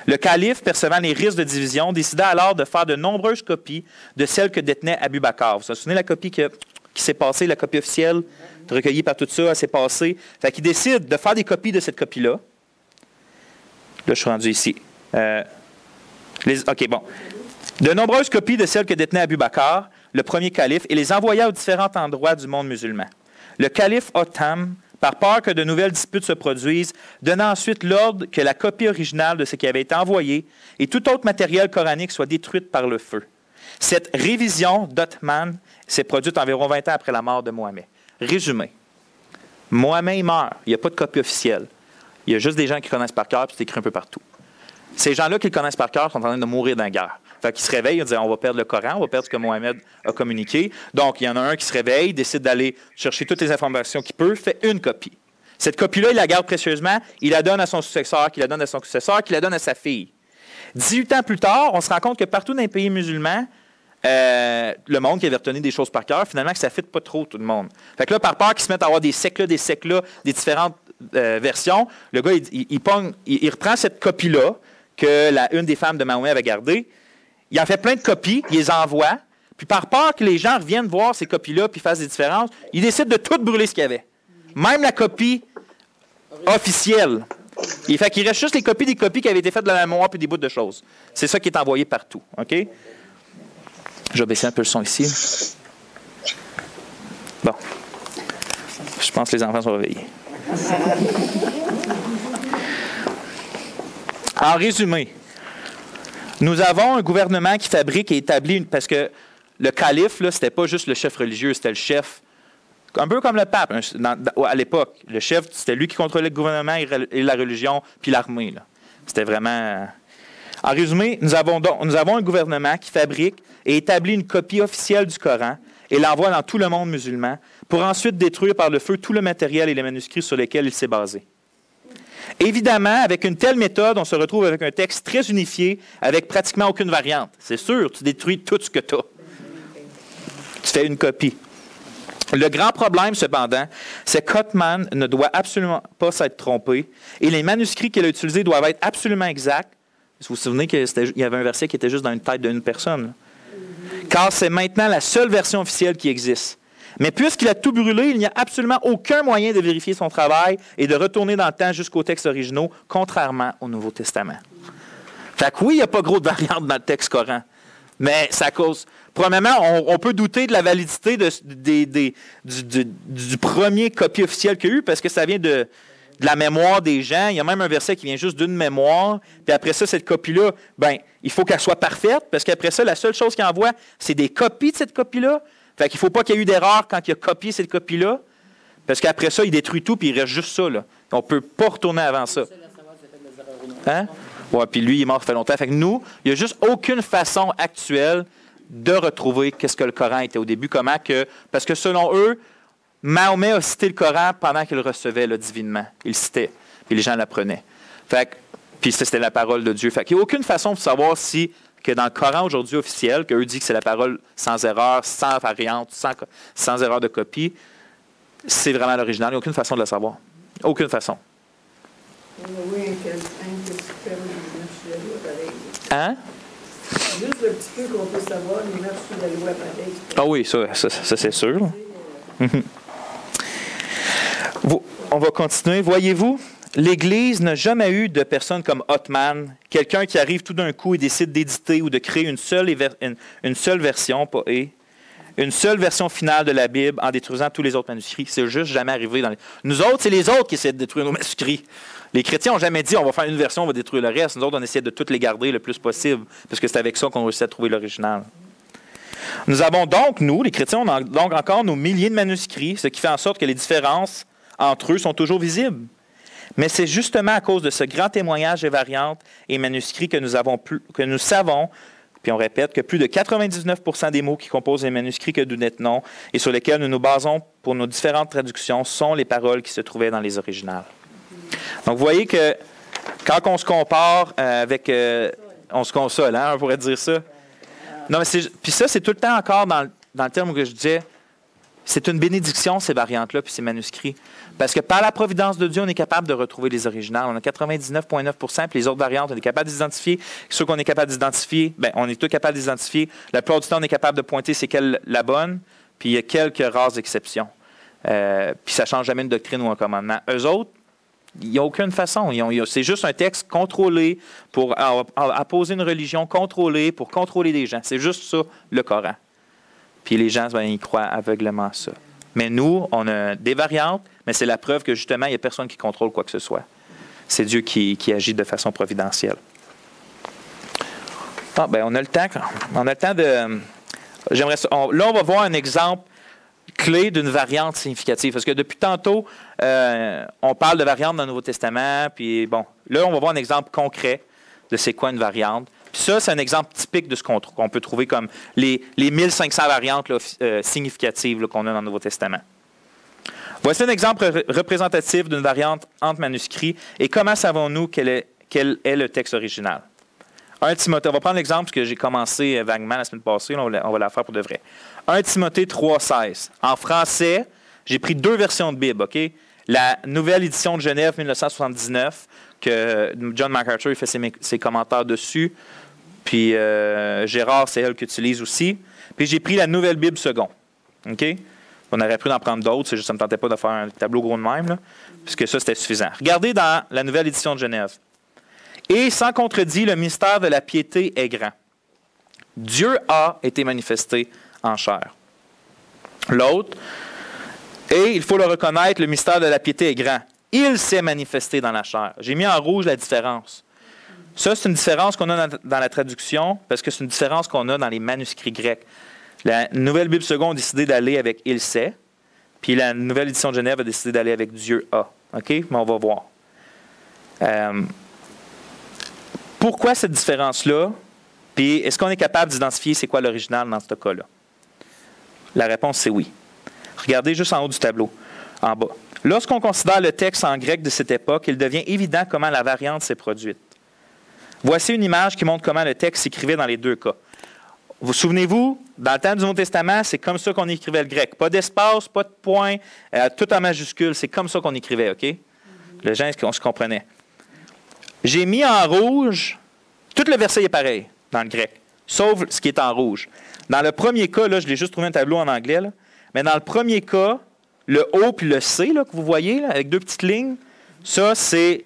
Le calife, percevant les risques de division, décida alors de faire de nombreuses copies de celles que détenait Abu Bakr. Vous vous souvenez la copie qui s'est passée, la copie officielle, recueillie par tout ça, elle s'est passée. Fait qu'il décide de faire des copies de cette copie-là. Là, je suis rendu ici. OK, bon. De nombreuses copies de celles que détenait Abu Bakr, le premier calife, et les envoya aux différents endroits du monde musulman. Le calife Othman, par peur que de nouvelles disputes se produisent, donna ensuite l'ordre que la copie originale de ce qui avait été envoyé et tout autre matériel coranique soit détruite par le feu. Cette révision d'Othman s'est produite environ 20 ans après la mort de Mohammed. Résumé. Mohammed il meurt. Il n'y a pas de copie officielle. Il y a juste des gens qui connaissent par cœur, puis c'est écrit un peu partout. Ces gens-là qui le connaissent par cœur sont en train de mourir dans la guerre. Fait qu'ils se réveillent, ils disent on va perdre le Coran, on va perdre ce que Mohammed a communiqué. Donc, il y en a un qui se réveille, décide d'aller chercher toutes les informations qu'il peut, fait une copie. Cette copie-là, il la garde précieusement, il la donne à son successeur, qui la donne à son successeur, qui la donne à sa fille. 18 ans plus tard, on se rend compte que partout dans les pays musulmans, le monde qui avait retenu des choses par cœur, finalement, que ça ne fit pas trop tout le monde. Fait que là, par peur qu'ils se mettent à avoir des sectes-là, des différentes versions, le gars, il reprend cette copie-là que une des femmes de Mahomet avait gardée. Il en fait plein de copies, il les envoie, puis par peur que les gens reviennent voir ces copies-là puis fassent des différences, il décide de tout brûler ce qu'il y avait. Même la copie officielle. Il fait qu'il reste juste les copies des copies qui avaient été faites de la mémoire puis des bouts de choses. C'est ça qui est envoyé partout. OK? Je vais baisser un peu le son ici. Bon. Je pense que les enfants sont réveillés. En résumé, nous avons un gouvernement qui fabrique et établit parce que le calife, ce n'était pas juste le chef religieux, c'était le chef, un peu comme le pape à l'époque. Le chef, c'était lui qui contrôlait le gouvernement et la religion, puis l'armée. C'était vraiment... En résumé, nous avons un gouvernement qui fabrique et établit une copie officielle du Coran et l'envoie dans tout le monde musulman pour ensuite détruire par le feu tout le matériel et les manuscrits sur lesquels il s'est basé. Évidemment, avec une telle méthode, on se retrouve avec un texte très unifié, avec pratiquement aucune variante. C'est sûr, tu détruis tout ce que tu as. Tu fais une copie. Le grand problème, cependant, c'est qu'Othman ne doit absolument pas s'être trompé et les manuscrits qu'il a utilisés doivent être absolument exacts. Vous vous souvenez qu'il y avait un verset qui était juste dans une tête d'une personne. Car c'est maintenant la seule version officielle qui existe. Mais puisqu'il a tout brûlé, il n'y a absolument aucun moyen de vérifier son travail et de retourner dans le temps jusqu'aux textes originaux, contrairement au Nouveau Testament. Fait que oui, il n'y a pas gros de variantes dans le texte Coran. Mais ça cause... Premièrement, on peut douter de la validité du premier copie officielle qu'il y a eu, parce que ça vient de la mémoire des gens. Il y a même un verset qui vient juste d'une mémoire. Puis après ça, cette copie-là, il faut qu'elle soit parfaite, parce qu'après ça, la seule chose qu'il envoie, c'est des copies de cette copie-là. Fait qu'il ne faut pas qu'il y ait eu d'erreur quand il a copié cette copie-là, parce qu'après ça, il détruit tout, puis il reste juste ça. Là. On ne peut pas retourner avant ça. Hein? Ouais, puis lui, il est mort ça fait longtemps. Fait que nous, il n'y a juste aucune façon actuelle de retrouver qu'est-ce que le Coran était au début, parce que selon eux, Mahomet a cité le Coran pendant qu'il le recevait là, divinement. Il le citait, puis les gens l'apprenaient. Puis c'était la parole de Dieu. Fait qu'il n'y a aucune façon de savoir si que dans le Coran aujourd'hui officiel, qu'eux disent que c'est la parole sans erreur, sans variante, sans erreur de copie, c'est vraiment l'original. Il n'y a aucune façon de le savoir. Aucune façon. Hein? Juste le petit peu qu'on peut savoir, nous mettre sous la loi pareil. Ah oui, ça c'est sûr. On va continuer. Voyez-vous, l'Église n'a jamais eu de personne comme Othman, quelqu'un qui arrive tout d'un coup et décide d'éditer ou de créer une seule version, une seule version finale de la Bible en détruisant tous les autres manuscrits. C'est juste jamais arrivé. Nous autres, c'est les autres qui essaient de détruire nos manuscrits. Les chrétiens n'ont jamais dit on va faire une version, on va détruire le reste. Nous autres, on essaie de toutes les garder le plus possible, parce que c'est avec ça qu'on réussit à trouver l'original. Nous avons donc, nous, les chrétiens, on a donc encore nos milliers de manuscrits, ce qui fait en sorte que les différences entre eux sont toujours visibles. Mais c'est justement à cause de ce grand témoignage des variantes et manuscrits que nous savons, puis on répète, que plus de 99% des mots qui composent les manuscrits que nous détenons et sur lesquels nous nous basons pour nos différentes traductions sont les paroles qui se trouvaient dans les originales. Donc, vous voyez que quand on se compare avec... on se console, hein, on pourrait dire ça. Non, mais puis ça, c'est tout le temps encore dans le terme que je disais, c'est une bénédiction, ces variantes-là, puis ces manuscrits. Parce que par la providence de Dieu, on est capable de retrouver les originales. On a 99,9 %, puis les autres variantes, on est capable d'identifier. Ceux qu'on est capable d'identifier, bien, on est tous capables d'identifier. La plupart du temps, on est capable de pointer c'est quelle la bonne, puis il y a quelques rares exceptions. Puis ça ne change jamais une doctrine ou un commandement. Eux autres, il n'y a aucune façon. C'est juste un texte contrôlé pour apposer une religion contrôlée, pour contrôler des gens. C'est juste ça, le Coran. Puis les gens, ils croient aveuglément à ça. Mais nous, on a des variantes, mais c'est la preuve que justement, il n'y a personne qui contrôle quoi que ce soit. C'est Dieu qui agit de façon providentielle. Ah, ben, on a le temps. On a le temps de... là, on va voir un exemple clé d'une variante significative. Parce que depuis tantôt, on parle de variantes dans le Nouveau Testament. Puis bon, là, on va voir un exemple concret de c'est quoi une variante. Puis ça, c'est un exemple typique de ce qu'on peut trouver comme les 1500 variantes là, significatives là, qu'on a dans le Nouveau Testament. Voici un exemple représentatif d'une variante entre manuscrits. Et comment savons-nous quel est le texte original? 1 Timothée, on va prendre l'exemple que j'ai commencé vaguement la semaine passée. Là, on va la faire pour de vrai. 1 Timothée 3,16. En français, j'ai pris 2 versions de Bible, OK? La nouvelle édition de Genève 1979, que John MacArthur fait ses commentaires dessus. Puis Gérard, c'est elle qui utilise aussi. Puis j'ai pris la nouvelle Bible seconde. OK? On aurait pu en prendre d'autres, c'est juste que ça ne me tentait pas de faire un tableau gros de même, là, puisque ça, c'était suffisant. Regardez dans la nouvelle édition de Genève. Et sans contredit, le mystère de la piété est grand. Dieu a été manifesté en chair. L'autre, et il faut le reconnaître, le mystère de la piété est grand. Il s'est manifesté dans la chair. J'ai mis en rouge la différence. Ça, c'est une différence qu'on a dans la traduction, parce que c'est une différence qu'on a dans les manuscrits grecs. La Nouvelle Bible seconde a décidé d'aller avec « il sait », puis la Nouvelle édition de Genève a décidé d'aller avec « Dieu a ». OK? Mais on va voir. Pourquoi cette différence-là? Puis est-ce qu'on est capable d'identifier c'est quoi l'original dans ce cas-là? La réponse, c'est oui. Regardez juste en haut du tableau, en bas. Lorsqu'on considère le texte en grec de cette époque, il devient évident comment la variante s'est produite. Voici une image qui montre comment le texte s'écrivait dans les deux cas. Vous souvenez-vous, dans le temps du Nouveau Testament, c'est comme ça qu'on écrivait le grec. Pas d'espace, pas de point, tout en majuscule. C'est comme ça qu'on écrivait, OK? Les gens, on se comprenait. J'ai mis en rouge, tout le verset est pareil dans le grec, sauf ce qui est en rouge. Dans le premier cas, là, je l'ai juste trouvé un tableau en anglais, là, mais dans le premier cas, le O puis le C là, que vous voyez, là, avec 2 petites lignes, ça, c'est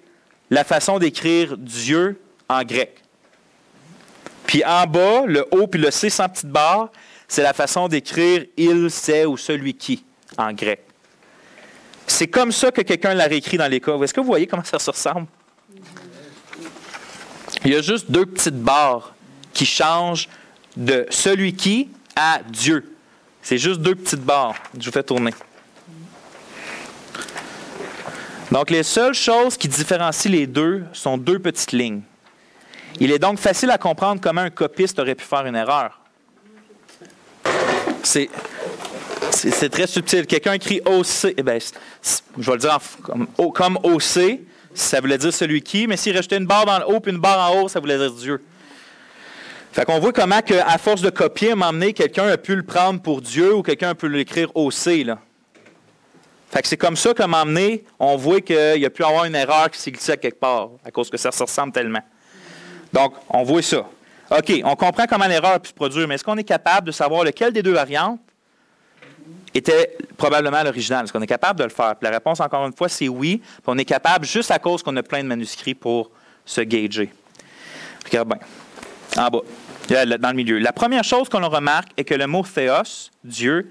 la façon d'écrire Dieu en grec. Puis en bas, le O puis le C sans petite barre, c'est la façon d'écrire « il, c'est » ou « celui qui » en grec. C'est comme ça que quelqu'un l'a réécrit dans les cas. Est-ce que vous voyez comment ça se ressemble? Il y a juste 2 petites barres qui changent de « celui qui » à « Dieu ». C'est juste 2 petites barres. Je vous fais tourner. Donc, les seules choses qui différencient les deux sont 2 petites lignes. Il est donc facile à comprendre comment un copiste aurait pu faire une erreur. C'est très subtil. Quelqu'un écrit OC, eh bien, je vais le dire comme OC, ça voulait dire celui qui, mais s'il rajoutait une barre dans le haut puis une barre en haut, ça voulait dire Dieu. Fait qu'on voit comment, à force de copier, à un moment donné, quelqu'un a pu le prendre pour Dieu ou quelqu'un a pu l'écrire OC, là. Fait que c'est comme ça qu'à un moment donné, on voit qu'il y a pu avoir une erreur qui s'est glissée à quelque part, à cause que ça se ressemble tellement. Donc, on voit ça. OK, on comprend comment l'erreur a pu se produire, mais est-ce qu'on est capable de savoir lequel des 2 variantes était probablement l'original? Est-ce qu'on est capable de le faire? Puis la réponse, encore une fois, c'est oui. Puis on est capable juste à cause qu'on a plein de manuscrits pour se gager. Regarde bien. En bas, dans le milieu. La première chose qu'on remarque est que le mot « théos », Dieu,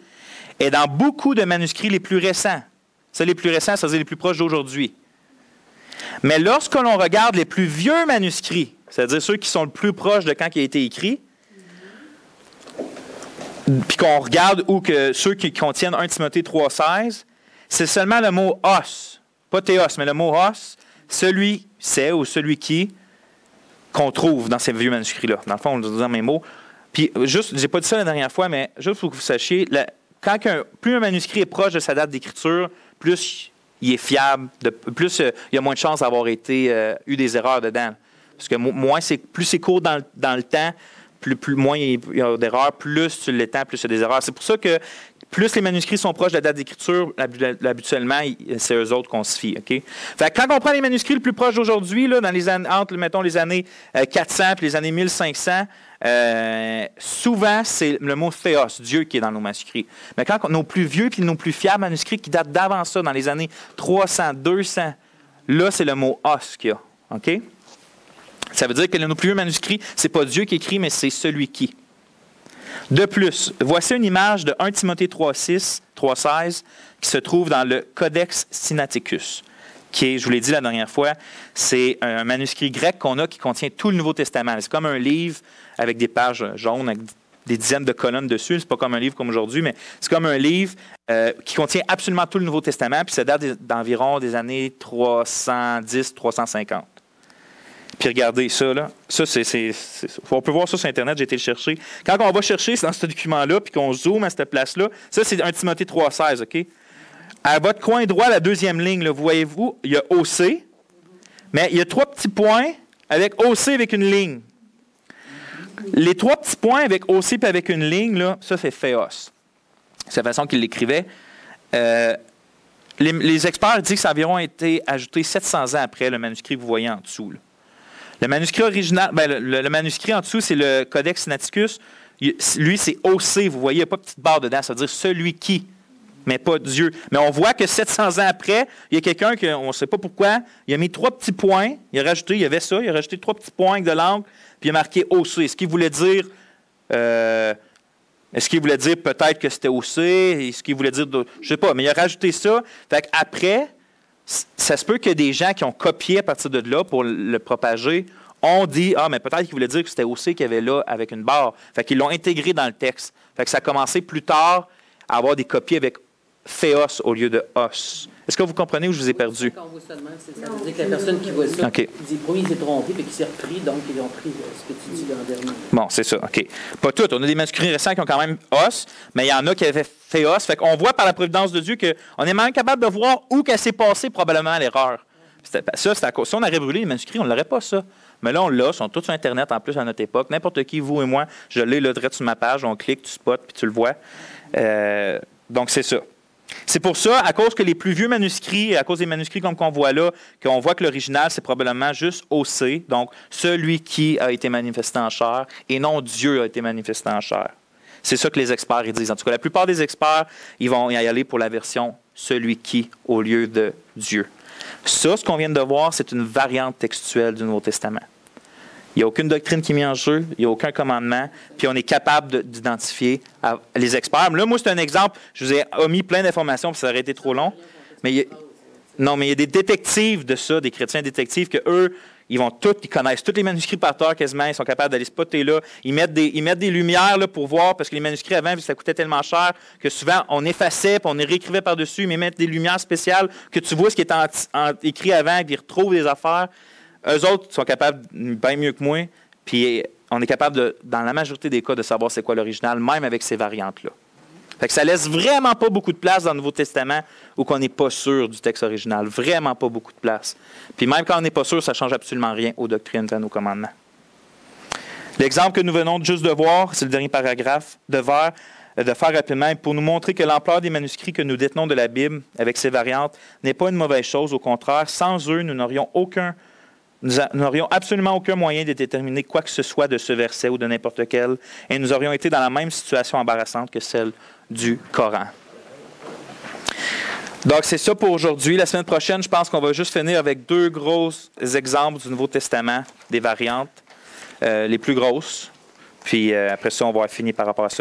est dans beaucoup de manuscrits les plus récents. C'est les plus récents, c'est-à-dire les plus proches d'aujourd'hui. Mais lorsque l'on regarde les plus vieux manuscrits, c'est-à-dire ceux qui sont le plus proches de quand il a été écrit, puis qu'on regarde ceux qui contiennent 1 Timothée 3,16, c'est seulement le mot os, pas théos, mais le mot os, celui c'est ou celui qui qu'on trouve dans ces vieux manuscrits-là. Dans le fond, on le dit dans mes mots. Puis, juste, j'ai pas dit ça la dernière fois, mais juste pour que vous sachiez, plus un manuscrit est proche de sa date d'écriture, plus il est fiable, plus il y a moins de chances d'avoir eu des erreurs dedans. Parce que plus c'est court dans le temps, moins il y a d'erreurs, plus tu l'étends, plus il y a des erreurs. C'est pour ça que plus les manuscrits sont proches de la date d'écriture, habituellement, c'est eux autres qu'on se fie. Okay? Fait que quand on prend les manuscrits le plus proches d'aujourd'hui, dans les années, mettons, les années 400 et les années 1500, souvent, c'est le mot théos, Dieu, qui est dans nos manuscrits. Mais quand nos plus vieux et nos plus fiables manuscrits qui datent d'avant ça, dans les années 300, 200, là, c'est le mot os qu'il y a. OK? Ça veut dire que nos plus vieux manuscrits, ce n'est pas Dieu qui écrit, mais c'est celui qui. De plus, voici une image de 1 Timothée 3,16 qui se trouve dans le Codex Sinaiticus, qui est, je vous l'ai dit la dernière fois, c'est un manuscrit grec qu'on a qui contient tout le Nouveau Testament. C'est comme un livre avec des pages jaunes, avec des dizaines de colonnes dessus. C'est pas comme un livre comme aujourd'hui, mais c'est comme un livre qui contient absolument tout le Nouveau Testament, puis ça date d'environ des années 310-350. Puis regardez ça, là. Ça, on peut voir ça sur Internet, j'ai été le chercher. Quand on va chercher dans ce document-là, puis qu'on zoome à cette place-là, ça, c'est 1 Timothée 3,16, OK? À votre coin droit, la deuxième ligne, là, voyez-vous, il y a OC, mais il y a 3 petits points avec OC avec une ligne. Les 3 petits points avec OC et avec une ligne, là, ça, c'est Théos. C'est la façon qu'il l'écrivait. Les experts disent que ça a environ été ajouté 700 ans après le manuscrit que vous voyez en dessous, là. Le manuscrit original, le manuscrit en dessous, c'est le Codex Sinaiticus. Lui, c'est OC, vous voyez, il n'y a pas de petite barre dedans, ça veut dire celui qui, mais pas Dieu. Mais on voit que 700 ans après, il y a quelqu'un on ne sait pas pourquoi, il a mis 3 petits points, il a rajouté 3 petits points avec de l'encre, puis il a marqué OC. Est-ce qu'il voulait dire peut-être que c'était OC? Est-ce qu'il voulait dire je ne sais pas, mais il a rajouté ça. Fait qu'après, ça se peut que des gens qui ont copié à partir de là pour le propager ont dit « Ah, mais peut-être qu'ils voulaient dire que c'était aussi qu'il y avait là avec une barre. » Fait qu'ils l'ont intégré dans le texte. Fait que ça a commencé plus tard à avoir des copies avec Théos au lieu de os. Est-ce que vous comprenez où je vous ai perdu? Quand on voit ça de même, ça veut dire que la personne qui voit ça, okay. Il dit premier, il s'est trompé, puis qu'il s'est repris, donc ils ont pris ce que tu dis l'an dernier. Bon, c'est ça, OK. Pas toutes. On a des manuscrits récents qui ont quand même os, mais il y en a qui avaient Théos. Fait qu'on voit par la providence de Dieu qu'on est même capable de voir où qu'elle s'est passée probablement l'erreur. Ça, c'est à cause. Si on aurait brûlé les manuscrits, on ne l'aurait pas, ça. Mais là, on l'a. Ils sont tous sur Internet, en plus, à notre époque. N'importe qui, vous et moi, je l'ai là, direct sur ma page. On clique, tu spots, puis tu le vois. Donc, c'est ça. C'est pour ça, à cause que les plus vieux manuscrits, à cause des manuscrits comme qu'on voit là, qu'on voit que l'original, c'est probablement juste OC, donc celui qui a été manifesté en chair, et non Dieu a été manifesté en chair. C'est ça que les experts ils disent. En tout cas, la plupart des experts, ils vont y aller pour la version celui qui au lieu de Dieu. Ça, ce qu'on vient de voir, c'est une variante textuelle du Nouveau Testament. Il n'y a aucune doctrine qui est mise en jeu, il n'y a aucun commandement, puis on est capable d'identifier les experts. Là, moi, c'est un exemple. Je vous ai omis plein d'informations, puis ça aurait été trop long. Mais il y a des détectives de ça, des chrétiens détectives, que eux, ils connaissent tous les manuscrits par terre quasiment, ils sont capables d'aller spotter là. Ils mettent des lumières là, pour voir, parce que les manuscrits avant, ça coûtait tellement cher que souvent, on effaçait, puis on réécrivait par-dessus, mais ils mettent des lumières spéciales que tu vois ce qui est écrit avant, puis ils retrouvent des affaires. Eux autres sont capables bien mieux que moi, puis on est capable, dans la majorité des cas, de savoir c'est quoi l'original, même avec ces variantes-là. Fait que ça laisse vraiment pas beaucoup de place dans le Nouveau Testament où on n'est pas sûr du texte original. Vraiment pas beaucoup de place. Puis même quand on n'est pas sûr, ça ne change absolument rien aux doctrines et aux commandements. L'exemple que nous venons juste de voir, c'est le dernier paragraphe, de faire rapidement, pour nous montrer que l'ampleur des manuscrits que nous détenons de la Bible, avec ses variantes, n'est pas une mauvaise chose. Au contraire, sans eux, nous n'aurions absolument aucun moyen de déterminer quoi que ce soit de ce verset ou de n'importe quel, et nous aurions été dans la même situation embarrassante que celle du Coran. Donc, c'est ça pour aujourd'hui. La semaine prochaine, je pense qu'on va juste finir avec 2 gros exemples du Nouveau Testament, des variantes, les plus grosses. Puis après ça, on va finir par rapport à ça.